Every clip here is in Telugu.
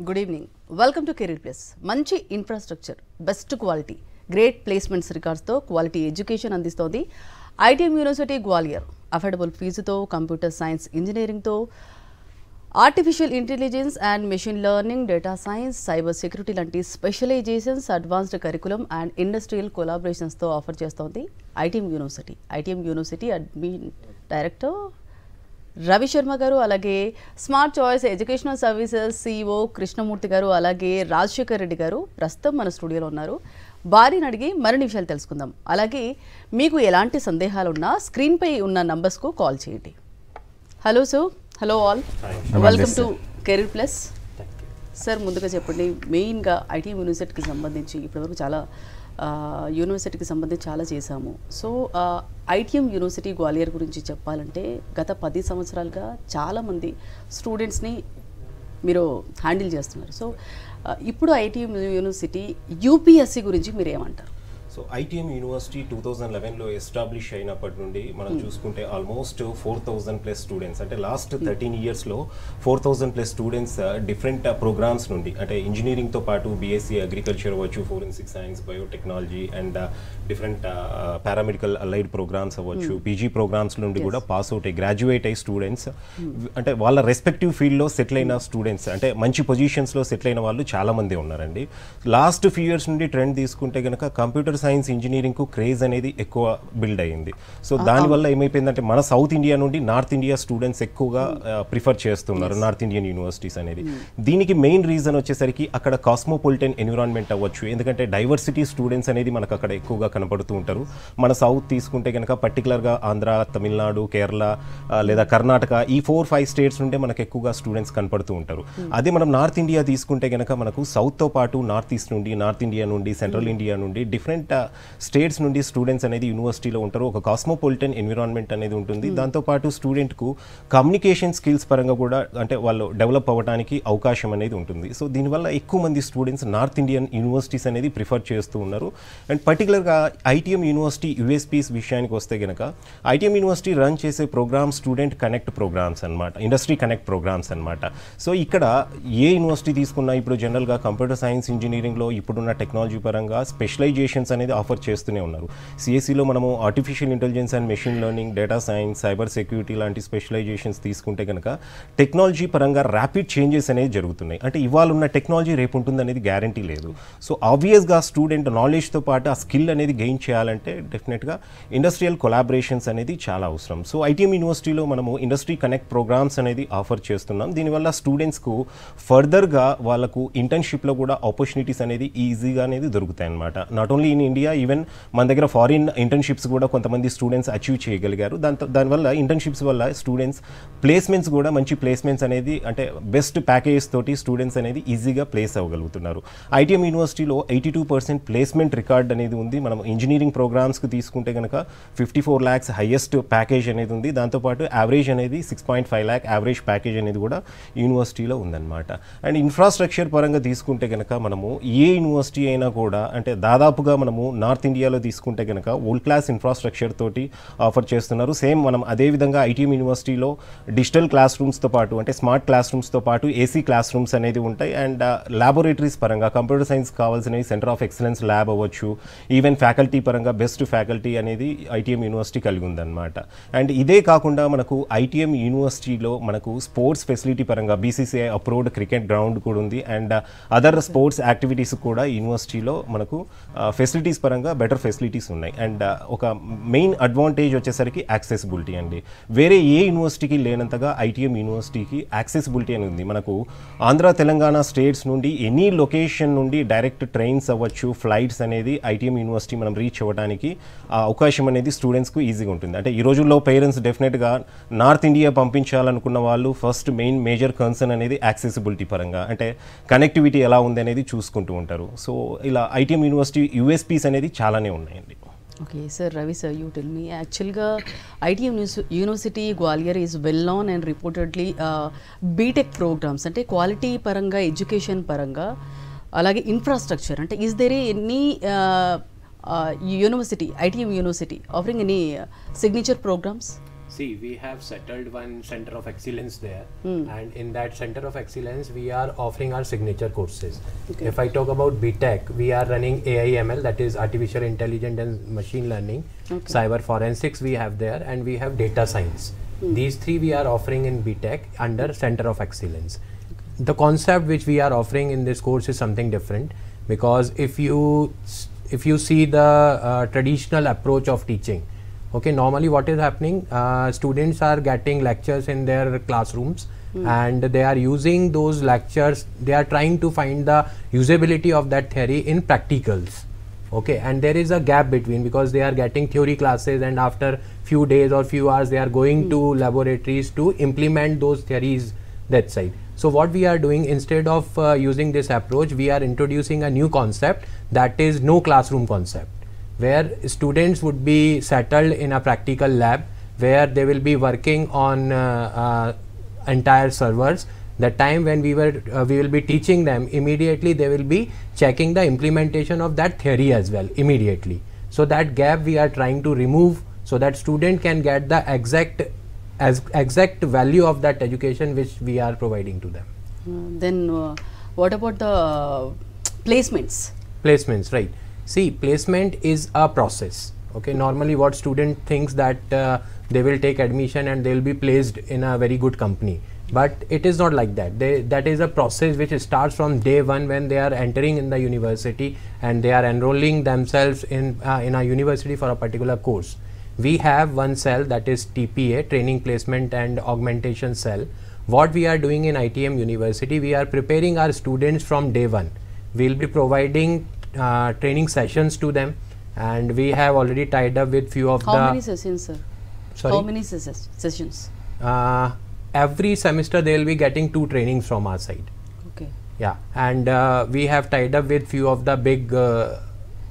Good evening. Welcome to Career Plus. మంచి infrastructure, best quality, great placements రికార్డ్స్తో క్వాలిటీ ఎడ్యుకేషన్ అందిస్తోంది ఐటీఎం యూనివర్సిటీ గ్వాలియర్. అఫోర్డబుల్ ఫీజుతో, కంప్యూటర్ సైన్స్ ఇంజనీరింగ్తో, artificial intelligence and machine learning, data science, cyber security లాంటి specialisations, advanced curriculum and industrial కొలాబరేషన్స్తో ఆఫర్ చేస్తోంది ITM University. ITM University admin director Ravi Sharma గారు, అలాగే Smart Choice Educational Services CEO Krishnamurthy గారు, అలాగే రాజశేఖర్ రెడ్డి గారు ప్రస్తుతం మన స్టూడియోలో ఉన్నారు. భార్యని అడిగి మరిన్ని విషయాలు తెలుసుకుందాం. అలాగే మీకు ఎలాంటి సందేహాలు ఉన్నా స్క్రీన్పై ఉన్న నంబర్స్కు కాల్ చేయండి. Hello sir. Hello all, welcome to Career plus. Sir, ముందుగా చెప్పండి, మెయిన్గా ఐటీఎం యూనివర్సిటీకి సంబంధించి ఇప్పటివరకు చాలా యూనివర్సిటీకి సంబంధించి చాలా చేశాము. సో ఐటీఎం యూనివర్సిటీ గ్వాలియర్ గురించి చెప్పాలంటే గత 10 సంవత్సరాలుగా చాలామంది స్టూడెంట్స్ని మీరు హ్యాండిల్ చేస్తున్నారు. సో ఇప్పుడు ఐటీఎం యూనివర్సిటీ యూపీఎస్సీ గురించి మీరు ఏమంటారు? సో ఐటీఎం యూనివర్సిటీ 2011లో ఎస్టాబ్లిష్ అయినప్పటి నుండి మనం చూసుకుంటే ఆల్మోస్ట్ 4000+ స్టూడెంట్స్, అంటే లాస్ట్ 13 ఇయర్స్లో 4000+ స్టూడెంట్స్ డిఫరెంట్ ప్రోగ్రామ్స్ నుండి, అంటే ఇంజనీరింగ్తో పాటు బీఎస్సీ అగ్రికల్చర్ అవ్వచ్చు, forensic science, biotechnology and different paramedical allied programmes అవ్వచ్చు, పీజీ ప్రోగ్రామ్స్ నుండి కూడా పాస్ అవుట్ అయ్యి గ్రాడ్యుయేట్ అయ్యి స్టూడెంట్స్, అంటే వాళ్ళ రెస్పెక్టివ్ ఫీల్డ్లో సెటిల్ అయిన స్టూడెంట్స్, అంటే మంచి పొజిషన్స్లో సెటిల్ అయిన వాళ్ళు చాలామంది ఉన్నారండి. లాస్ట్ ఫ్యూ ఇయర్స్ నుండి ట్రెండ్ తీసుకుంటే కనుక కంప్యూటర్ సైన్స్ ఇంజనీరింగ్కు క్రేజ్ అనేది ఎక్కువ బిల్డ్ అయ్యింది. సో దానివల్ల ఏమైపోయిందంటే మన సౌత్ ఇండియా నుండి నార్త్ ఇండియా స్టూడెంట్స్ ఎక్కువగా ప్రిఫర్ చేస్తున్నారు నార్త్ ఇండియన్ యూనివర్సిటీస్ అనేది. దీనికి మెయిన్ రీజన్ వచ్చేసరికి అక్కడ కాస్మోపాలిటన్ ఎన్విరాన్మెంట్ అవ్వచ్చు, ఎందుకంటే డైవర్సిటీ స్టూడెంట్స్ అనేది మనకు అక్కడ ఎక్కువగా కనపడుతూ ఉంటారు. మన సౌత్ తీసుకుంటే కనుక పర్టికులర్గా ఆంధ్ర, తమిళనాడు, కేరళ లేదా కర్ణాటక, ఈ 4-5 స్టేట్స్ నుండే మనకు ఎక్కువగా స్టూడెంట్స్ కనపడుతూ ఉంటారు. అదే మనం నార్త్ ఇండియా తీసుకుంటే కనుక మనకు సౌత్తో పాటు నార్త్ ఈస్ట్ నుండి, నార్త్ ఇండియా నుండి, సెంట్రల్ ఇండియా నుండి డిఫరెంట్ స్టేట్స్ నుండి స్టూడెంట్స్ అనేది యూనివర్సిటీలో ఉంటారు. ఒక కాస్మోపాలిటన్ ఎన్విరాన్మెంట్ అనేది ఉంటుంది. దాంతోపాటు స్టూడెంట్కు కమ్యూనికేషన్ స్కిల్స్ పరంగా కూడా అంటే వాళ్ళు డెవలప్ అవ్వడానికి అవకాశం అనేది ఉంటుంది. సో దీనివల్ల ఎక్కువ మంది స్టూడెంట్స్ నార్త్ ఇండియన్ యూనివర్సిటీస్ అనేది ప్రిఫర్ చేస్తూ ఉన్నారు. అండ్ పర్టికులర్గా ఐటీఎం యూనివర్సిటీ యూఎస్పీస్ విషయానికి వస్తే కనుక ఐటీఎం యూనివర్సిటీ రన్ చేసే ప్రోగ్రామ్ స్టూడెంట్ కనెక్ట్ ప్రోగ్రామ్స్ అనమాట, ఇండస్ట్రీ కనెక్ట్ ప్రోగ్రామ్స్ అనమాట. సో ఇక్కడ ఏ యూనివర్సిటీ తీసుకున్నా ఇప్పుడు జనరల్గా కంప్యూటర్ సైన్స్ ఇంజనీరింగ్లో ఇప్పుడున్న టెక్నాలజీ పరంగా స్పెషలైజేషన్స్ అనేది ఆఫర్ చేస్తూనే ఉన్నారు. సిఎస్సిలో మనము artificial intelligence and machine learning, data science, cyber security లాంటి స్పెషలైజేషన్స్ తీసుకుంటే కనుక టెక్నాలజీ పరంగా ర్యాపిడ్ చేంజెస్ అనేవి జరుగుతున్నాయి. అంటే ఇవాళ ఉన్న టెక్నాలజీ రేపు ఉంటుంది అనేది గ్యారంటీ లేదు. సో ఆబ్వియస్గా స్టూడెంట్ నాలెడ్జ్తో పాటు ఆ స్కిల్ అనేది గెయిన్ చేయాలంటే డెఫినెట్గా ఇండస్ట్రియల్ కొలాబరేషన్స్ అనేది చాలా అవసరం. సో ఐటీఎం యూనివర్సిటీలో మనము ఇండస్ట్రీ కనెక్ట్ ప్రోగ్రామ్స్ అనేది ఆఫర్ చేస్తున్నాం. దీనివల్ల స్టూడెంట్స్కు ఫర్దర్గా వాళ్ళకు ఇంటర్న్షిప్లో కూడా ఆపర్చునిటీస్ అనేది ఈజీగా అనేది దొరుకుతాయి అన్నమాట. Not only in India, even మన దగ్గర ఫారిన్ ఇంటర్న్షిప్స్ కూడా కొంతమంది స్టూడెంట్స్ అచీవ్ చేయగలిగారు. దానివల్ల ఇంటర్న్షిప్స్ వల్ల స్టూడెంట్స్ ప్లేస్మెంట్స్ కూడా మంచి ప్లేస్మెంట్స్ అనేది, అంటే బెస్ట్ ప్యాకేజెస్ తోటి స్టూడెంట్స్ అనేది ఈజీగా ప్లేస్ అవ్వగలుగుతున్నారు. ఐటీఎం యూనివర్సిటీలో 82% ప్లేస్మెంట్ రికార్డ్ అనేది ఉంది. మనం ఇంజనీరింగ్ ప్రోగ్రామ్స్కి తీసుకుంటే కనుక 54 lakhs హైయెస్ట్ ప్యాకేజ్ అనేది ఉంది. దాంతోపాటు యావరేజ్ అనేది 6.5 lakh యావరేజ్ ప్యాకేజ్ అనేది కూడా యూనివర్సిటీలో ఉందన్నమాట. అండ్ ఇన్ఫ్రాస్ట్రక్చర్ పరంగా తీసుకుంటే కనుక మనము ఏ యూనివర్సిటీ అయినా కూడా, అంటే దాదాపుగా మనము నార్త్ ఇండియాలో తీసుకుంటే కనుక వరల్డ్ క్లాస్ ఇన్ఫ్రాస్ట్రక్చర్ తోటి ఆఫర్ చేస్తున్నారు. సేమ్ మనం అదేవిధంగా ఐటీఎం యూనివర్సిటీలో డిజిటల్ క్లాస్ రూమ్స్తో పాటు, అంటే స్మార్ట్ క్లాస్ రూమ్స్తో పాటు ఏసీ క్లాస్ రూమ్స్ అనేది ఉంటాయి. అండ్ ల్యాబొరేటరీస్ పరంగా కంప్యూటర్ సైన్స్ కావాల్సినవి సెంటర్ ఆఫ్ ఎక్సలెన్స్ ల్యాబ్ అవ్వచ్చు, ఈవెన్ ఫ్యాకల్టీ పరంగా బెస్ట్ ఫ్యాకల్టీ అనేది ఐటీఎం యూనివర్సిటీ కలిగి ఉందన్నమాట. అండ్ ఇదే కాకుండా మనకు ఐటీఎం యూనివర్సిటీలో మనకు స్పోర్ట్స్ ఫెసిలిటీ పరంగా బీసీసీఐ అప్రూవ్డ్ క్రికెట్ గ్రౌండ్ కూడా ఉంది. అండ్ అదర్ స్పోర్ట్స్ యాక్టివిటీస్ కూడా యూనివర్సిటీలో మనకు ఫెసిలిటీస్ పరంగా బెటర్ ఫెసిలిటీస్ ఉన్నాయి. అండ్ ఒక మెయిన్ అడ్వాంటేజ్ వచ్చేసరికి యాక్సెసిబిలిటీ అండి. వేరే ఏ యూనివర్సిటీకి లేనంతగా ఐటీఎం యూనివర్సిటీకి యాక్సెసిబిలిటీ అని ఉంది. మనకు ఆంధ్ర, తెలంగాణ స్టేట్స్ నుండి ఎనీ లొకేషన్ నుండి డైరెక్ట్ ట్రైన్స్ అవ్వచ్చు, ఫ్లైట్స్ అనేది ఐటీఎం యూనివర్సిటీ మనం రీచ్ అవ్వడానికి అవకాశం అనేది స్టూడెంట్స్కు ఈజీగా ఉంటుంది. అంటే ఈ రోజుల్లో పేరెంట్స్ డెఫినెట్గా నార్త్ ఇండియా పంపించాలనుకున్న వాళ్ళు ఫస్ట్ మెయిన్ మేజర్ కన్సర్న్ అనేది యాక్సెసిబిలిటీ పరంగా, అంటే కనెక్టివిటీ ఎలా ఉంది అనేది చూసుకుంటూ ఉంటారు. సో ఇలా ఐటీఎం యూనివర్సిటీ యూఎస్పీస్ అనేది చాలానే ఉన్నాయండి. Okay sir, Ravi sir, you tell me, యాక్చువల్గా ITM University Gwalior is well known and reportedly BTech programmes, అంటే క్వాలిటీ పరంగా, ఎడ్యుకేషన్ పరంగా, అలాగే ఇన్ఫ్రాస్ట్రక్చర్, అంటే is there any university, ITM University offering any signature programmes? See, we have settled one center of excellence there, and in that center of excellence, we are offering our signature courses. Okay. If I talk about BTech, we are running AI/ML, that is artificial intelligence and machine learning. Okay. Cyber forensics we have there, and we have data science. These three we are offering in BTech under center of excellence. The concept which we are offering in this course is something different, because if you see the traditional approach of teaching, okay, normally what is happening, students are getting lectures in their classrooms, and they are using those lectures, they are trying to find the usability of that theory in practicals, okay, and there is a gap between, because they are getting theory classes and after few days or few hours they are going to laboratories to implement those theories that side. So what we are doing, instead of using this approach, we are introducing a new concept, that is no classroom concept, where students would be settled in a practical lab, where they will be working on entire servers. The time when we will be teaching them, immediately they will be checking the implementation of that theory as well immediately. So that gap we are trying to remove, so that student can get the exact value of that education which we are providing to them. Then what about the placements? Placements, right. See, placement is a process, okay. Normally what student thinks that they will take admission and they will be placed in a very good company, but it is not like that. That is a process which starts from day one, when they are entering in the university and they are enrolling themselves in a university for a particular course. We have one cell, that is TPA, Training Placement and Augmentation Cell. What we are doing in ITM University, we are preparing our students from day one. We will be providing training sessions to them, and we have already tied up with few of How many sessions, sir? Sorry? How many sessions? Every semester they will be getting 2 trainings from our side. Okay. Yeah, and we have tied up with few of the big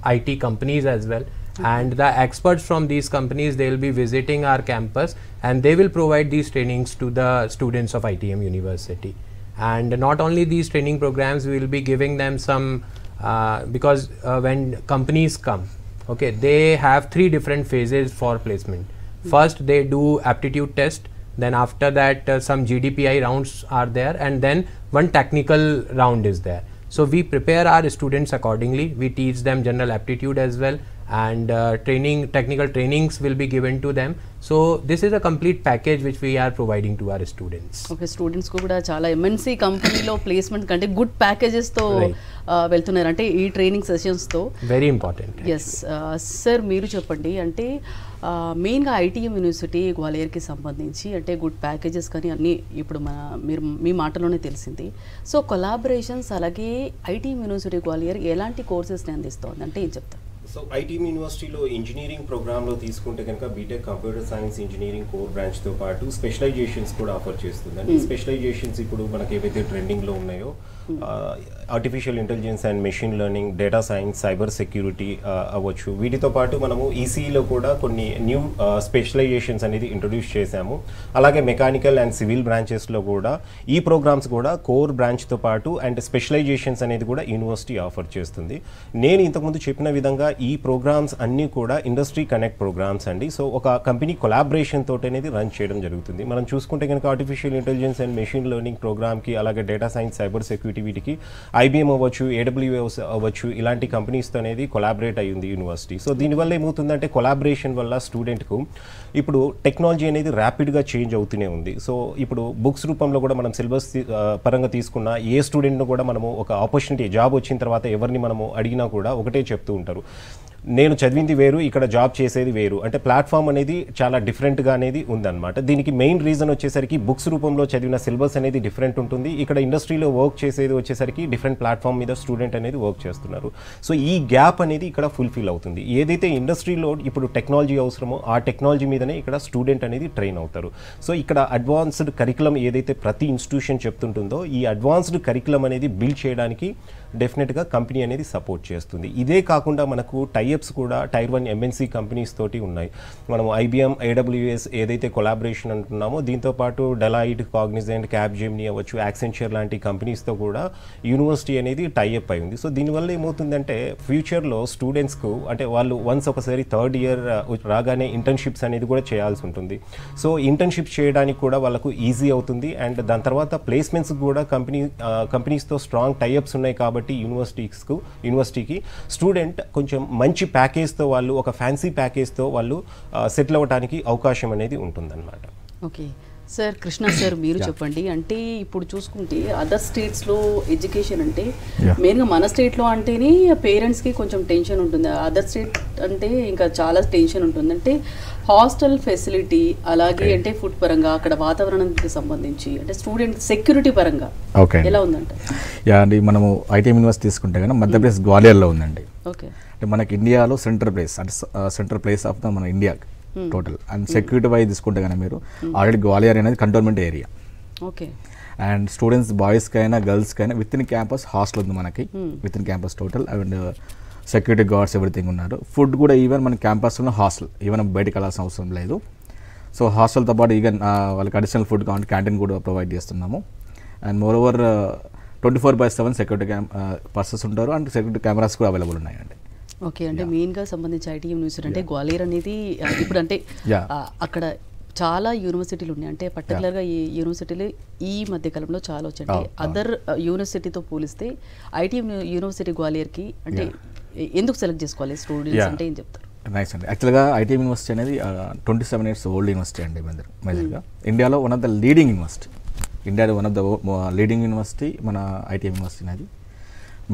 IT companies as well, and the experts from these companies, they will be visiting our campus and they will provide these trainings to the students of ITM University. And not only these training programs, we will be giving them some because when companies come, okay, they have 3 different phases for placement. First they do aptitude test, then after that some GDPI rounds are there, and then one technical round is there. So we prepare our students accordingly. We teach them general aptitude as well, and technical trainings will be given to them. So this is a complete package which we are providing to our students. Okay, students కు కూడా చాలా ఎంఎన్సీ కంపెనీలో ప్లేస్మెంట్ కంటే గుడ్ ప్యాకేజెస్ తో వెళ్తున్నారు, అంటే ఈ ట్రైనింగ్ సెషన్స్ తో. Very important. ఎస్ సార్, మీరు చెప్పండి, అంటే మెయిన్గా ఐటీఎం యూనివర్సిటీ గ్వాలియర్కి సంబంధించి అంటే గుడ్ ప్యాకేజెస్ కానీ అన్నీ ఇప్పుడు మీ మాటలోనే తెలిసింది. సో కొలాబరేషన్స్, అలాగే ఐటీఎం యూనివర్సిటీ గ్వాలియర్ ఎలాంటి కోర్సెస్ని అందిస్తోంది అంటే ఏం చెప్తారు? సో ఐటీఎం యూనివర్సిటీలో ఇంజనీరింగ్ ప్రోగ్రాంలో తీసుకుంటే కనుక BTech computer science engineering core బ్రాంచ్తో పాటు స్పెషలైజేషన్స్ కూడా ఆఫర్ చేస్తుంది. అంటే స్పెషలైజేషన్స్ ఇప్పుడు మనకి ఏవైతే ట్రెండింగ్లో ఉన్నాయో, artificial intelligence and machine learning, data science, cyber security అవ్వచ్చు. వీటితో పాటు మనము ఈసీఈలో కూడా కొన్ని న్యూ స్పెషలైజేషన్స్ అనేది ఇంట్రొడ్యూస్ చేశాము. అలాగే మెకానికల్ అండ్ సివిల్ బ్రాంచెస్లో కూడా ఈ ప్రోగ్రామ్స్ కూడా కోర్ బ్రాంచ్తో పాటు అండ్ స్పెషలైజేషన్స్ అనేది కూడా యూనివర్సిటీ ఆఫర్ చేస్తుంది. నేను ఇంతకుముందు చెప్పిన విధంగా ఈ ప్రోగ్రామ్స్ అన్నీ కూడా ఇండస్ట్రీ కనెక్ట్ ప్రోగ్రామ్స్ అండి. సో ఒక కంపెనీ కొలాబరేషన్ తోటి అనేది రన్ చేయడం జరుగుతుంది. మనం చూసుకుంటే కనుక artificial intelligence and machine learning ప్రోగ్రామ్కి, అలాగే డేటా సైన్స్, సైబర్ సెక్యూరిటీ, వీటికి ఐబిఎం అవ్వచ్చు, ఏడబ్ల్యూఎస్ అవ్వచ్చు, ఇలాంటి కంపెనీస్తో అనేది కొలాబరేట్ అయ్యింది యూనివర్సిటీ. సో దీనివల్ల ఏమవుతుందంటే కొలాబరేషన్ వల్ల స్టూడెంట్కు ఇప్పుడు టెక్నాలజీ అనేది ర్యాపిడ్గా చేంజ్ అవుతూనే ఉంది. సో ఇప్పుడు బుక్స్ రూపంలో కూడా మనం సిలబస్ పరంగా తీసుకున్న ఏ స్టూడెంట్ను కూడా మనము ఒక ఆపర్చునిటీ, జాబ్ వచ్చిన తర్వాత ఎవరిని మనము అడిగినా కూడా ఒకటే చెప్తూ ఉంటారు, నేను చదివింది వేరు, ఇక్కడ జాబ్ చేసేది వేరు. అంటే ప్లాట్ఫామ్ అనేది చాలా డిఫరెంట్గా అనేది ఉందన్నమాట. దీనికి మెయిన్ రీజన్ వచ్చేసరికి బుక్స్ రూపంలో చదివిన సిలబస్ అనేది డిఫరెంట్ ఉంటుంది. ఇక్కడ ఇండస్ట్రీలో వర్క్ చేసేది వచ్చేసరికి డిఫరెంట్ ప్లాట్ఫామ్ మీద స్టూడెంట్ అనేది వర్క్ చేస్తున్నారు. సో ఈ గ్యాప్ అనేది ఇక్కడ ఫుల్ఫిల్ అవుతుంది. ఏదైతే ఇండస్ట్రీలో ఇప్పుడు టెక్నాలజీ అవసరమో ఆ టెక్నాలజీ మీదనే ఇక్కడ స్టూడెంట్ అనేది ట్రైన్ అవుతారు. సో ఇక్కడ అడ్వాన్స్డ్ కరికులం ఏదైతే ప్రతి ఇన్స్టిట్యూషన్ చెప్తుంటుందో, ఈ అడ్వాన్స్డ్ కరికులం అనేది బిల్డ్ చేయడానికి డెఫినెట్గా కంపెనీ అనేది సపోర్ట్ చేస్తుంది. ఇదే కాకుండా మనకు టైఅప్ టైఅప్స్ కూడా టైర్ 1 ఎంఎన్సీ కంపెనీస్ తోటి ఉన్నాయి. మనం IBM AWS ఏదైతే కొలాబరేషన్ అంటున్నామో దీంతో పాటు డెలాయిట్, కాగ్నిజెంట్, క్యాప్జెమినీ అవ్వచ్చు, యాక్సెంచర్ లాంటి కంపెనీస్తో కూడా యూనివర్సిటీ అనేది టైఅప్ అయి ఉంది. సో దీనివల్ల ఏమవుతుందంటే ఫ్యూచర్లో స్టూడెంట్స్కు అంటే వాళ్ళు వన్స్ ఒకసారి థర్డ్ ఇయర్ రాగానే ఇంటర్న్షిప్స్ అనేది కూడా చేయాల్సి ఉంటుంది. సో ఇంటర్న్షిప్స్ చేయడానికి కూడా వాళ్ళకు ఈజీ అవుతుంది. అండ్ దాని తర్వాత ప్లేస్మెంట్స్ కూడా కంపెనీస్తో స్ట్రాంగ్ టైఅప్స్ ఉన్నాయి కాబట్టి యూనివర్సిటీకి స్టూడెంట్ కొంచెం మంచి ప్యాకేజ్తో వాళ్ళు ఒక ఫ్యాన్సీ ప్యాకేజ్తో వాళ్ళు సెటిల్ అవ్వడానికి అవకాశం అనేది ఉంటుందన్నమాట. ఓకే సార్, కృష్ణ సార్ మీరు చెప్పండి. అంటే ఇప్పుడు చూసుకుంటే అదర్ స్టేట్స్లో ఎడ్యుకేషన్ అంటే మెయిన్గా మన స్టేట్లో అంటేనే పేరెంట్స్కి కొంచెం టెన్షన్ ఉంటుంది, అదర్ స్టేట్ అంటే ఇంకా చాలా టెన్షన్ ఉంటుంది. అంటే హాస్టల్ ఫెసిలిటీ అలాగే అంటే ఫుడ్ పరంగా అక్కడ వాతావరణానికి సంబంధించి అంటే స్టూడెంట్ సెక్యూరిటీ పరంగా ఎలా ఉందంటే? అండి మనము ITM యూనివర్సిటీ తీసుకుంటే కానీ మధ్యప్రదేశ్ గ్వాలియర్లో ఉందండి. ఓకే, అంటే మనకి ఇండియాలో సెంట్రల్ ప్లేస్ ఆఫ్ ద మన India total. And security wise తీసుకుంటే కానీ మీరు ఆల్రెడీ గ్వాలియర్ అనేది cantonment area. Okay, and students బాయ్స్కి అయినా గర్ల్స్కి అయినా విత్ ఇన్ క్యాంపస్ హాస్టల్ ఉంది మనకి, with in campus total. And security guards everything ఉన్నారు. ఫుడ్ కూడా ఈవెన్ మన క్యాంపస్లో హాస్టల్, ఈవెన్ బయటకు వెళ్ళాల్సిన అవసరం లేదు. సో హాస్టల్తో పాటు ఈవెన్ వాళ్ళకి అడిషనల్ ఫుడ్ కావాలి క్యాంటీన్ కూడా ప్రొవైడ్ చేస్తున్నాము. And more over 24/7 security persons ఉంటారు అండ్ సెక్యూరిటీ కెమెరాస్ కూడా అవైలబుల్ ఉన్నాయండి. ఓకే, అంటే మెయిన్గా సంబంధించి ITM యూనివర్సిటీ అంటే గ్వాలియర్ అనేది ఇప్పుడు అంటే అక్కడ చాలా యూనివర్సిటీలు ఉన్నాయి. అంటే పర్టికులర్గా ఈ యూనివర్సిటీలు ఈ మధ్యకాలంలో చాలా వచ్చాయి. అదర్ యూనివర్సిటీతో పోలిస్తే ITM యూనివర్సిటీ గ్వాలియర్కి అంటే ఎందుకు సెలెక్ట్ చేసుకోవాలి స్టూడెంట్స్ అంటే ఏం చెప్తారు? నైస్ అండి. యాక్చువల్గా ITM యూనివర్సిటీ అనేది 27 years ఓల్డ్ యూనివర్సిటీ అండి. మేజర్గా ఇండియాలో one of the leading university, ఇండియాలో one of the leading university మన ITM యూనివర్సిటీ అనేది.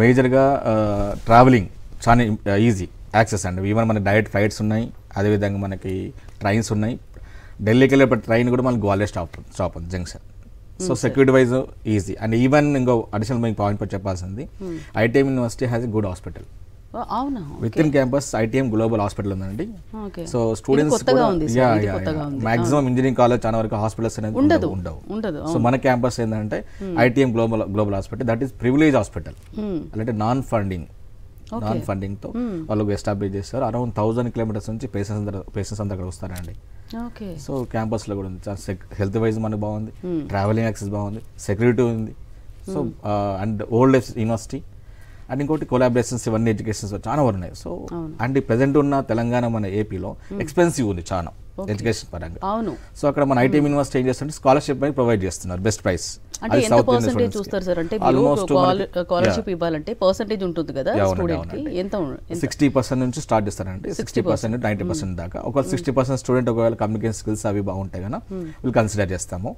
మేజర్గా ట్రావెలింగ్ చాలా ఈజీ యాక్సెస్ అండి. ఈవెన్ మన డైరెక్ట్ ఫ్లైట్స్ ఉన్నాయి, అదేవిధంగా మనకి ట్రైన్స్ ఉన్నాయి. ఢిల్లీకి వెళ్ళే ట్రైన్ కూడా మనకి గ్వాలియర్ స్టాప్ ఉంది junction. So security wise easy. And even ఇంకో అడిషనల్ మీకు పాయింట్ చెప్పాల్సింది, ITM university has a good hospital. Within campus ITM Global Hospital ఉందండి. So students maximum engineering college చాలా వరకు హాస్పిటల్స్ అనేది ఉండవు. సో మన క్యాంపస్ ఏంటంటే ITM Global hospital, that is privilege hospital. అంటే నాన్ ఫండింగ్తో వాళ్ళు ఎస్టాబ్లిష్ చేస్తారు. అరౌండ్ 1000 kilometers నుంచి పేషెంట్స్ అంతా అక్కడ వస్తారండి. సో క్యాంపస్లో కూడా ఉంది. హెల్త్ వైజ్ మనకు బాగుంది, ట్రావెలింగ్ యాక్సెస్ బాగుంది, సెక్యూరిటీ ఉంది. So and old university and ఇంకోటి కొలాబరేషన్స్ ఇవన్నీ ఎడ్యుకేషన్స్ చాలా ఉన్నాయి. సో అండ్ ప్రెసెంట్ ఉన్న తెలంగాణ మన ఏపీలో ఎక్స్పెన్సివ్ ఉంది చాలా ఎడ్యుకేషన్ పరంగా. సో అక్కడ మన ITM యూనివర్సిటీ ఏం చేస్తుంటే స్కాలర్షిప్ అని ప్రొవైడ్ చేస్తున్నారు, బెస్ట్ ప్రైస్. అంటే ఎంత పర్సెంటేజ్ చూస్తారు సార్? అంటే స్కాలర్షిప్ ఇవ్వాలంటే పర్సెంటేజ్ ఉంటుంది కదా స్టూడెంట్ కి, ఎంత 60% నుంచి స్టార్ట్ చేస్తారంటే 60% 90% దాకా. ఒక 60% స్టూడెంట్ ఒకవేళ కమ్యూనికేషన్ స్కిల్స్ అవి బాగుంటాయి కదా వీళ్ళు కన్సిడర్ చేస్తాము.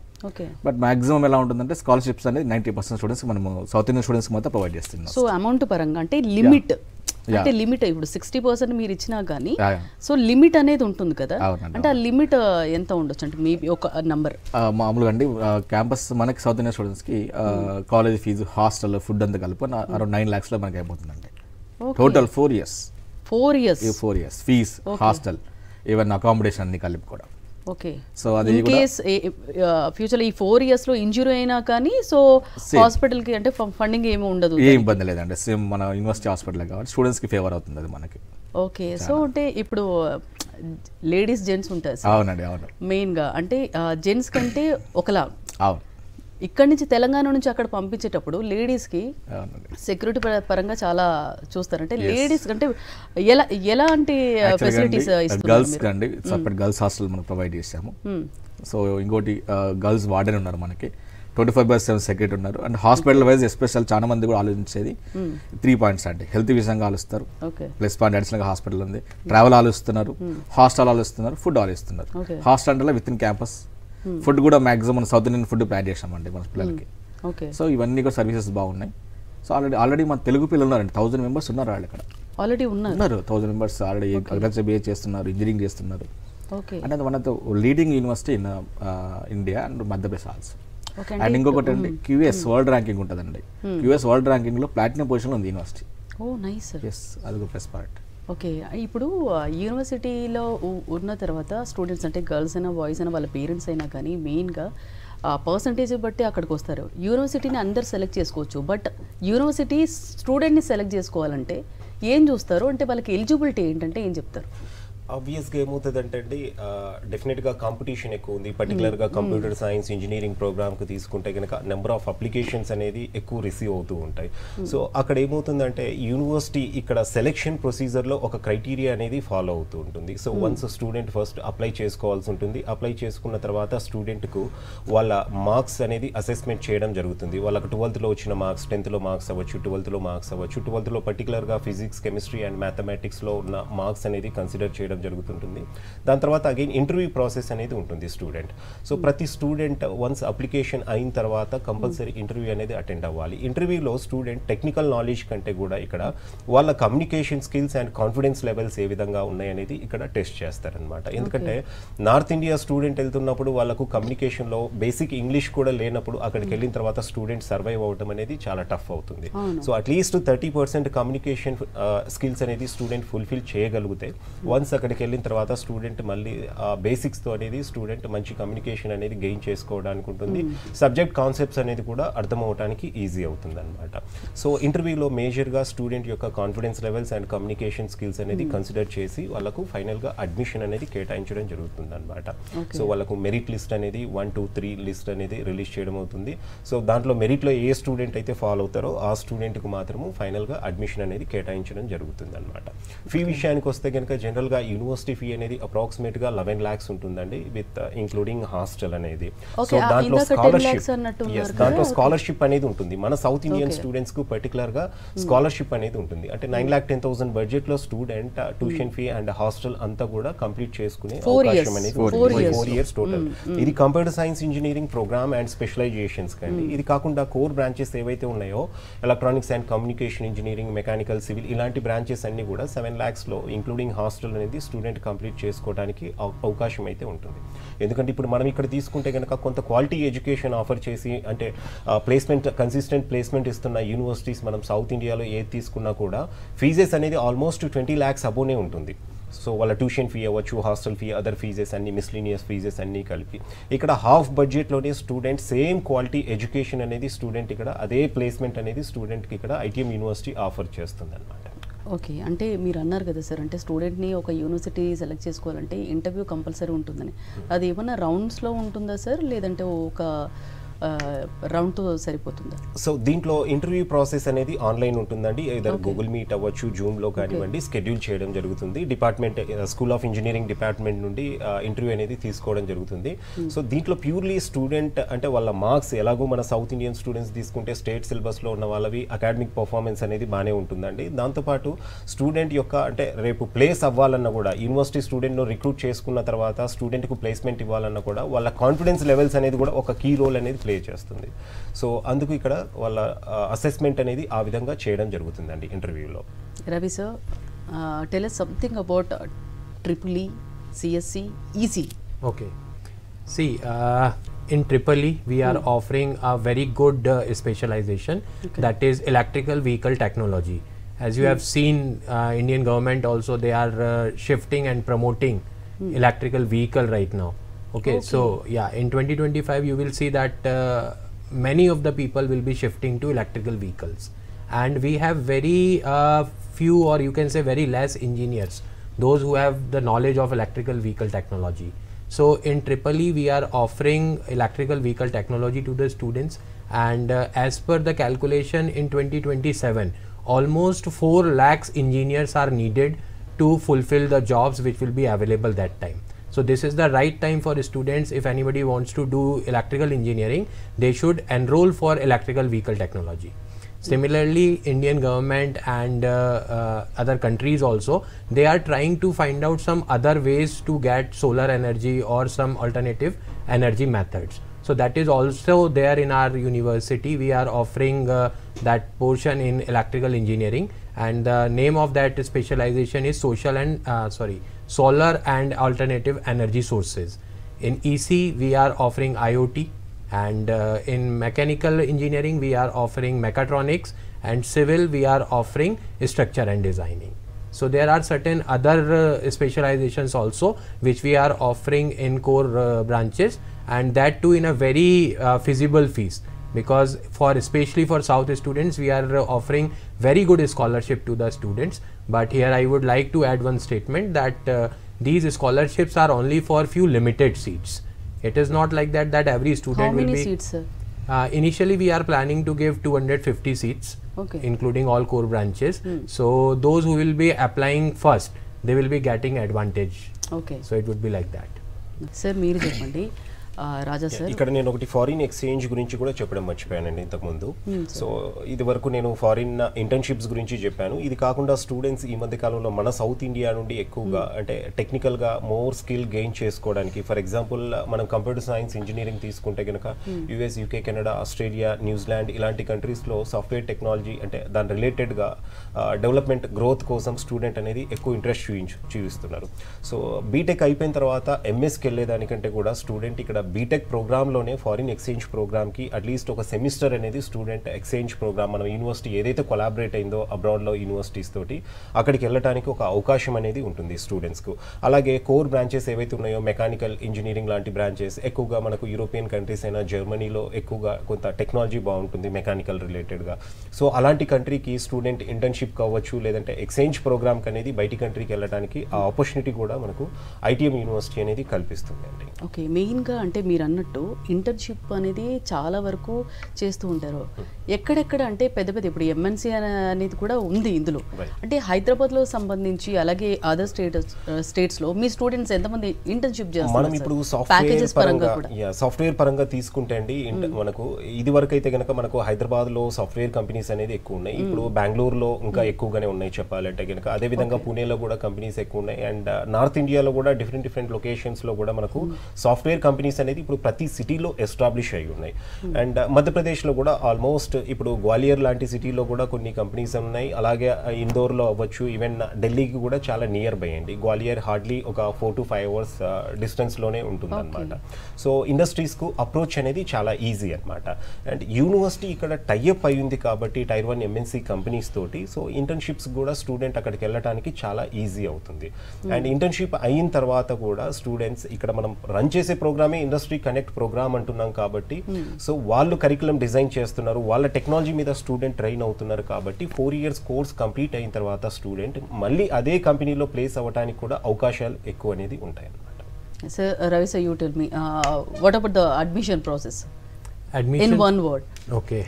బట్ మాక్సిమం ఎలా ఉంటుందంటే స్కాలర్షిప్స్ అనేది 90% స్టూడెంట్స్ మనము సౌత్ ఇండియన్ స్టూడెంట్స్ మాత్రం ప్రొవైడ్ చేస్తున్నాం. సో అమౌంట్ పరంగా అంటే లిమిట్ అంటే లిమిట్ ఇప్పుడు 60% మీరు ఇచ్చినా కానీ సో లిమిట్ అనేది ఉంటుంది కదా, అంటే ఆ లిమిట్ ఎంత ఉండొచ్చు అంటే మేబీ ఒక నంబర్? మామూలుగా అండి క్యాంపస్ మనకి సౌత్ ఇండియన్ స్టూడెంట్స్కి కాలేజ్ ఫీజు హాస్టల్ ఫుడ్ అంతా కలిపి అరౌండ్ 9 lakhs మనకి అయిపోతుందండి total 4 years. 4 years fees, hostel, even accommodation అన్ని కలిపి కూడా. ఓకే, సో అది ఫ్యూచర్లో ఈ 4 years లో ఇంజురీ అయినా కానీ సో హాస్పిటల్కి అంటే ఫండింగ్ ఏమి ఉండదు, ఏ ఇబ్బంది లేదండి. సేమ్ మన యూనివర్సిటీ హాస్పిటల్ కాబట్టి స్టూడెంట్స్కి ఫేవర్ అవుతుంది అది మనకి. ఓకే, సో అంటే ఇప్పుడు లేడీస్ జెంట్స్ ఉంటారు. అవునండి, అవును. మెయిన్గా అంటే జెంట్స్ కంటే ఒకలా. అవును, ఇక్కడ నుంచి తెలంగాణ నుంచి అక్కడ పంపించేటప్పుడు లేడీస్కి సెక్యూరిటీ పరంగా చాలా చూస్తారు. అంటే లేడీస్ అంటే ఎలాంటి ఫెసిలిటీస్ ఇస్తున్నారు? గర్ల్స్ కండి సపరేట్ గర్ల్స్ హాస్టల్ మనం ప్రొవైడ్ చేసాము. సో ఇంకోటి గర్ల్స్ వార్డెన్ ఉన్నారు మనకి, 24/7 సెక్యూరిటీ ఉన్నారు. అండ్ హాస్పిటల్ వైజ్ ఎస్పెషల్ చాలా మంది కూడా ఆలోచించేది 3 points అండి. హెల్త్ విషయంగా ఆలోచిస్తారు, ప్లస్ పాయింట్ అడిషనల్గా హాస్పిటల్ ఉంది, ట్రావెల్ ఆలోచిస్తున్నారు, హాస్టల్ ఆలోచిస్తున్నారు, ఫుడ్ ఆలోచిస్తున్నారు. హాస్టల్ అంటే విత్ ఇన్ క్యాంపస్, ఫుడ్ కూడా maximum south Indian food pack చేసామండి మన పిల్లలకి. సో ఇవన్నీ కూడా సర్వీసెస్ బాగున్నాయి. సో ఆల్రెడీ మన తెలుగు పిల్లలు ఉన్నారండి, 1000 members ఉన్నారు వాళ్ళు ఇక్కడ. ఆల్రెడీ ఉన్నారు 1000 members ఆల్రెడీ అగ్రికల్చర్ BA చేస్తున్నారు, ఇంజనీరింగ్ చేస్తున్నారు. అంటే one of the leading university in India and Madhya Pradesh also. And ఇంకొకటి అండి QS వరల్డ్ ర్యాంకింగ్ ఉంటుందండి. QS వరల్డ్ ర్యాంకింగ్లో ప్లాటినం పొజిషన్లో ఉంది యూనివర్సిటీ. అది ఒక ప్లస్ పాయింట్. ఓకే, ఇప్పుడు యూనివర్సిటీలో ఉన్న తర్వాత స్టూడెంట్స్ అంటే గర్ల్స్ అయినా బాయ్స్ అయినా వాళ్ళ పేరెంట్స్ అయినా కానీ మెయిన్గా పర్సంటేజ్ బట్టి అక్కడికి వస్తారు. యూనివర్సిటీని అందరు సెలెక్ట్ చేసుకోవచ్చు, బట్ యూనివర్సిటీ స్టూడెంట్ని సెలెక్ట్ చేసుకోవాలంటే ఏం చూస్తారు అంటే వాళ్ళకి ఎలిజిబిలిటీ ఏంటంటే ఏం చెప్తారు? ఆబ్వియస్గా ఏమవుతుందంటే అండి, డెఫినెట్గా కాంపిటీషన్ ఎక్కువ ఉంది. పర్టికులర్గా కంప్యూటర్ సైన్స్ ఇంజనీరింగ్ ప్రోగ్రామ్కి తీసుకుంటే కనుక నెంబర్ ఆఫ్ అప్లికేషన్స్ అనేది ఎక్కువ రిసీవ్ అవుతూ ఉంటాయి. సో అక్కడ ఏమవుతుందంటే యూనివర్సిటీ ఇక్కడ సెలెక్షన్ ప్రొసీజర్లో ఒక క్రైటీరియా అనేది ఫాలో అవుతూ ఉంటుంది. So once student first apply చేసుకోవాల్సి ఉంటుంది. అప్లై చేసుకున్న తర్వాత స్టూడెంట్కు వాళ్ళ మార్క్స్ అనేది అసెస్మెంట్ చేయడం జరుగుతుంది. వాళ్ళకు 12th వచ్చిన మార్క్స్ 10th మార్క్స్ అవ్వచ్చు, 12th మార్క్స్ అవ్వచ్చు. 12th పర్టికులర్గా ఫిజిక్స్, కెమిస్ట్రీ అండ్ మ్యాథమెటిక్స్లో ఉన్న మార్క్స్ అనేది కన్సిడర్ చేయడం జరుగుతుంటుంది. దాని తర్వాత అగైన్ ఇంటర్వ్యూ ప్రాసెస్ అనేది ఉంటుంది స్టూడెంట్. సో ప్రతి స్టూడెంట్ వన్స్ అప్లికేషన్ అయిన తర్వాత కంపల్సరీ ఇంటర్వ్యూ అనేది అటెండ్ అవ్వాలి. ఇంటర్వ్యూలో స్టూడెంట్ టెక్నికల్ నాలెడ్జ్ కంటే కూడా ఇక్కడ వాళ్ళ communication skills and confidence levels ఏ విధంగా ఉన్నాయనేది ఇక్కడ టెస్ట్ చేస్తారనమాట. ఎందుకంటే నార్త్ ఇండియా స్టూడెంట్ వెళ్తున్నప్పుడు వాళ్ళకు కమ్యూనికేషన్లో బేసిక్ ఇంగ్లీష్ కూడా లేనప్పుడు అక్కడికి వెళ్ళిన తర్వాత స్టూడెంట్ సర్వైవ్ అవ్వడం అనేది చాలా టఫ్ అవుతుంది. సో అట్లీస్ట్ 30% కమ్యూనికేషన్ స్కిల్స్ అనేది స్టూడెంట్ ఫుల్ఫిల్ చేయగలిగితే వన్స్ అక్కడికి వెళ్ళిన తర్వాత స్టూడెంట్ మళ్ళీ బేసిక్స్తో అనేది స్టూడెంట్ మంచి కమ్యూనికేషన్ అనేది గెయిన్ చేసుకోవడానికి ఉంటుంది. సబ్జెక్ట్ కాన్సెప్ట్స్ అనేది కూడా అర్థమవడానికి ఈజీ అవుతుంది అనమాట. సో ఇంటర్వ్యూలో మేజర్గా స్టూడెంట్ యొక్క confidence levels and communication skills అనేది కన్సిడర్ చేసి వాళ్ళకు ఫైనల్గా అడ్మిషన్ అనేది కేటాయించడం జరుగుతుంది అనమాట. సో వాళ్ళకు మెరిట్ లిస్ట్ అనేది 1, 2, 3 లిస్ట్ అనేది రిలీజ్ చేయడం అవుతుంది. సో దాంట్లో మెరిట్లో ఏ స్టూడెంట్ అయితే ఫాలో అవుతారో ఆ స్టూడెంట్కు మాత్రము ఫైనల్గా అడ్మిషన్ అనేది కేటాయించడం జరుగుతుంది అనమాట. ఫీ విషయానికి వస్తే కనుక జనరల్గా యూనివర్సిటీ ఫీ అనేది అప్రాక్సిమేట్గా 11 lakhs ఉంటుందండి, విత్ ఇంక్లూడింగ్ హాస్టల్ అనేది. సో దాంట్లో స్కాలర్షిప్ అనేది ఉంటుంది. మన సౌత్ ఇండియన్ స్టూడెంట్స్ కు పర్టికులర్ గా స్కాలర్షిప్ అనేది ఉంటుంది. అంటే 9,10,000 బడ్జెట్ లో student tuition fee and hostel అంతా కూడా కంప్లీట్ చేసుకునే అవకాశం అనేది 4 years టోటల్. ఇది computer science engineering programme and specialisations కండి. ఇది కాకుండా కోర్ బ్రాంచెస్ ఏవైతే ఉన్నాయో electronics and communication engineering, mechanical, civil ఇలాంటి బ్రాంచెస్ అన్ని కూడా 7 lakhs లో ఇంక్లూడింగ్ హాస్టల్ అనేది స్టూడెంట్ కంప్లీట్ చేసుకోవడానికి అవకాశం అయితే ఉంటుంది. ఎందుకంటే ఇప్పుడు మనం ఇక్కడ తీసుకుంటే కనుక కొంత క్వాలిటీ ఎడ్యుకేషన్ ఆఫర్ చేసి అంటే ప్లేస్మెంట్ కన్సిస్టెంట్ ప్లేస్మెంట్ ఇస్తున్న యూనివర్సిటీస్ మనం సౌత్ ఇండియాలో ఏది తీసుకున్నా కూడా ఫీజెస్ అనేది ఆల్మోస్ట్ 20 lakhs అబోనే ఉంటుంది. సో వాళ్ళ ట్యూషన్ ఫీ అవ్వచ్చు, హాస్టల్ ఫీ, అదర్ ఫీజెస్ అన్ని, మిస్లీనియస్ ఫీజెస్ అన్నీ కలిపి ఇక్కడ హాఫ్ బడ్జెట్లోనే స్టూడెంట్ సేమ్ క్వాలిటీ ఎడ్యుకేషన్ అనేది స్టూడెంట్ ఇక్కడ అదే ప్లేస్మెంట్ అనేది స్టూడెంట్కి ఇక్కడ ఐటీఎం యూనివర్సిటీ ఆఫర్ చేస్తుంది అనమాట. ఓకే, అంటే మీరు అన్నారు కదా సార్, అంటే స్టూడెంట్ని ఒక యూనివర్సిటీ సెలెక్ట్ చేసుకోవాలంటే ఇంటర్వ్యూ కంపల్సరీ ఉంటుందని. అది ఏమన్నా రౌండ్స్లో ఉంటుందా సార్, లేదంటే ఒక రౌండ్తో సరిపోతుందా? సో దీంట్లో ఇంటర్వ్యూ ప్రాసెస్ అనేది ఆన్లైన్ ఉంటుందండి. ఏదైనా గూగుల్ మీట్ అవ్వచ్చు, జూమ్లో కానివ్వండి, షెడ్యూల్ చేయడం జరుగుతుంది. Department school of engineering department నుండి ఇంటర్వ్యూ అనేది తీసుకోవడం జరుగుతుంది. సో దీంట్లో ప్యూర్లీ స్టూడెంట్ అంటే వాళ్ళ మార్క్స్ ఎలాగో మన సౌత్ ఇండియన్ స్టూడెంట్స్ తీసుకుంటే స్టేట్ సిలబస్లో ఉన్న వాళ్ళవి అకాడమిక్ పర్ఫార్మెన్స్ అనేది బాగానే ఉంటుందండి. దాంతోపాటు స్టూడెంట్ యొక్క అంటే రేపు ప్లేస్ అవ్వాలన్నా కూడా యూనివర్సిటీ స్టూడెంట్ను రిక్రూట్ చేసుకున్న తర్వాత స్టూడెంట్కు ప్లేస్మెంట్ ఇవ్వాలన్నా కూడా వాళ్ళ కాన్ఫిడెన్స్ లెవెల్స్ అనేది కూడా ఒక కీ రోల్ అనేది ప్లే చేస్తుంది. సో అందుకు ఇక్కడ వాళ్ళ అసెస్మెంట్ అనేది ఆ విధంగా చేయడం జరుగుతుందండి ఇంటర్వ్యూలో. Ravi sir, tell us something about EEE, CSC, EC. Okay. See, in EEE we are offering a very good specialization, that is electrical vehicle technology. As you have seen, Indian government also they are shifting and promoting electrical vehicle right now. Okay, so yeah, in 2025 you will see that many of the people will be shifting to electrical vehicles, and we have very few, or you can say very less engineers, those who have the knowledge of electrical vehicle technology. So in EEE we are offering electrical vehicle technology to the students, and as per the calculation in 2027 almost 4 lakhs engineers are needed to fulfill the jobs which will be available that time. So this is the right time for students. If anybody wants to do electrical engineering, they should enroll for electrical vehicle technology. Similarly, Indian government and other countries also, they are trying to find out some other ways to get solar energy or some alternative energy methods. So that is also there in our university. We are offering that portion in electrical engineering, and the name of that specialization is solar and alternative energy sources. In EC we are offering IoT, and in mechanical engineering we are offering mechatronics, and civil we are offering structure and designing. So there are certain other specializations also which we are offering in core branches, and that too in a very feasible fees. because for especially for South students we are offering very good scholarship to the students. But here I would like to add one statement that these scholarships are only for few limited seats. It is not like that every student How will many be seats, sir? Initially we are planning to give 250 seats, Okay. including all core branches. So those who will be applying first, they will be getting advantage. Okay So it would be like that. Sir మీరు చెప్పండి రాజా సార్. ఇక్కడ నేను ఒకటి ఫారిన్ ఎక్స్చేంజ్ గురించి కూడా చెప్పడం మర్చిపోయానండి ఇంతకుముందు. సో ఇది వరకు నేను ఫారిన్ ఇంటర్న్షిప్స్ గురించి చెప్పాను. ఇది కాకుండా స్టూడెంట్స్ ఈ మధ్య కాలంలో మన సౌత్ ఇండియా నుండి ఎక్కువగా అంటే టెక్నికల్గా మోర్ స్కిల్ గెయిన్ చేసుకోవడానికి, ఫర్ ఎగ్జాంపుల్ మనం కంప్యూటర్ సైన్స్ ఇంజనీరింగ్ తీసుకుంటే కనుక US, UK, Canada, Australia, New Zealand ఇలాంటి కంట్రీస్లో సాఫ్ట్వేర్ టెక్నాలజీ అంటే దాని రిలేటెడ్గా డెవలప్మెంట్ గ్రోత్ కోసం స్టూడెంట్ అనేది ఎక్కువ ఇంట్రెస్ట్ చూపిస్తున్నారు. సో బీటెక్ అయిపోయిన తర్వాత ఎంఎస్కి వెళ్ళేదానికంటే కూడా స్టూడెంట్ ఇక్కడ బీటెక్ ప్రోగ్రామ్లోనే ఫారిన్ ఎక్స్చేంజ్ ప్రోగ్రామ్కి అట్లీస్ట్ ఒక సెమిస్టర్ అనేది స్టూడెంట్ ఎక్స్చేంజ్ ప్రోగ్రామ్ మన యూనివర్సిటీ ఏదైతే కొలాబరేట్ అయిందో అబ్రాడ్లో యూనివర్సిటీస్ తోటి అక్కడికి వెళ్ళడానికి ఒక అవకాశం అనేది ఉంటుంది స్టూడెంట్స్కు. అలాగే కోర్ బ్రాంచెస్ ఏవైతే ఉన్నాయో మెకానికల్ ఇంజనీరింగ్ లాంటి బ్రాంచెస్ ఎక్కువగా మనకు యూరోపియన్ కంట్రీస్ అయినా జర్మనీలో ఎక్కువగా కొంత టెక్నాలజీ బాగుంటుంది మెకానికల్ రిలేటెడ్గా. సో అలాంటి కంట్రీకి స్టూడెంట్ ఇంటర్న్షిప్ కావచ్చు లేదంటే ఎక్స్చేంజ్ ప్రోగ్రామ్కి అనేది బయటి కంట్రీకి వెళ్ళడానికి ఆ ఆపర్చునిటీ కూడా మనకు ఐటీఎం యూనివర్సిటీ అనేది కల్పిస్తుంది అండి. ఓకే, మెయిన్గా అంటే మీరు అన్నట్టు ఇంటర్న్షిప్ అనేది చాలా వరకు చేస్తూ ఉంటారు. ఎక్కడెక్కడ అంటే పెద్ద పెద్ద ఇప్పుడు ఎంఎన్సీ అనేది కూడా ఉంది ఇందులో. అంటే హైదరాబాద్లో సంబంధించి అలాగే అదర్ స్టేట్స్లో మీ స్టూడెంట్స్ ఎంతమంది ఇంటర్న్షిప్ మనం ఇప్పుడు సాఫ్ట్వేర్ పరంగా తీసుకుంటే అండి మనకు ఇది వరకు అయితే కనుక మనకు హైదరాబాద్లో సాఫ్ట్వేర్ కంపెనీస్ అనేది ఎక్కువ ఉన్నాయి. ఇప్పుడు బెంగళూరులో ఇంకా ఎక్కువగానే ఉన్నాయి చెప్పాలంటే కనుక. అదేవిధంగా పూణేలో కూడా కంపెనీస్ ఎక్కువ ఉన్నాయి. అండ్ నార్త్ ఇండియాలో కూడా డిఫరెంట్ లొకేషన్స్లో కూడా మనకు సాఫ్ట్వేర్ కంపెనీస్ అనేది ఇప్పుడు ప్రతి సిటీలో ఎస్టాబ్లిష్ అయి ఉన్నాయి. అండ్ మధ్యప్రదేశ్లో కూడా ఆల్మోస్ట్ ఇప్పుడు గ్వాలియర్ లాంటి సిటీలో కూడా కొన్ని కంపెనీస్ ఉన్నాయి. అలాగే ఇందోర్లో అవ్వచ్చు, ఈవెన్ ఢిల్లీకి కూడా చాలా నియర్ బై అండి. గ్వాలియర్ హార్డ్లీ ఒక 4 to 5 hours డిస్టెన్స్లోనే ఉంటుంది అనమాట. సో ఇండస్ట్రీస్కు అప్రోచ్ అనేది చాలా ఈజీ అనమాట. అండ్ యూనివర్సిటీ ఇక్కడ టైఅప్ అయ్యింది కాబట్టి టైర్ 1 ఎంఎన్సీ కంపెనీస్ తోటి, సో ఇంటర్న్షిప్స్ కూడా స్టూడెంట్ అక్కడికి వెళ్ళడానికి చాలా ఈజీ అవుతుంది. అండ్ ఇంటర్న్షిప్ అయిన తర్వాత కూడా స్టూడెంట్స్ ఇక్కడ మనం రన్ చేసే ప్రోగ్రామే ఇండస్ట్రీ కనెక్ట్ ప్రోగ్రామ్ అంటున్నాం కాబట్టి, సో వాళ్ళు కరికులం డిజైన్ చేస్తున్నారు, వాళ్ళ టెక్నాలజీ మీద స్టూడెంట్ ట్రైన్ అవుతున్నారు కాబట్టి 4 years కోర్స్ కంప్లీట్ అయిన తర్వాత స్టూడెంట్ మళ్ళీ అదే కంపెనీలో ప్లేస్ అవ్వడానికి కూడా అవకాశాలు ఎక్కువ అనేది ఉంటాయి అన్నమాట. Sir, Ravi sir, you tell me, what about the admission process? Admission, in one word. Okay.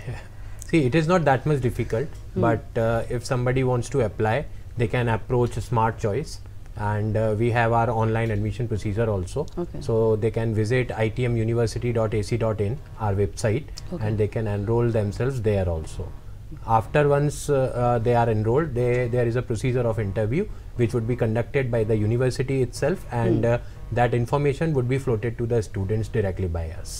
See, it is not that much difficult, but if somebody wants to apply, they can approach Smart Choice, and we have our online admission procedure also. Okay. So they can visit itmuniversity.ac.in, our website, and they can enroll themselves there also. After once they are enrolled, there is a procedure of interview which would be conducted by the university itself, and that information would be floated to the students directly by us.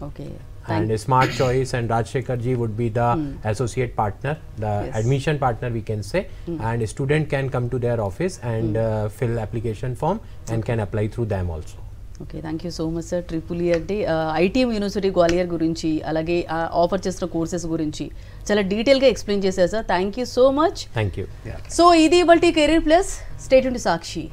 Okay. And Smart Choice and Rajshekhar ji would be the associate partner, the admission partner we can say, and a student can come to their office and fill application form and can apply through them also. Okay, thank you so much sir. Triple E అంటే ఐటీఎం యూనివర్సిటీ గ్వాలియర్ గురించి అలాగే ఆఫర్ చేస్తున్న కోర్సెస్ గురించి చాలా డీటెయిల్గా ఎక్స్ప్లెయిన్ చేశారు sir. Thank you so much. Thank you. So ఇది ఇవాల్టి career plus. Stay tuned to Sakshi.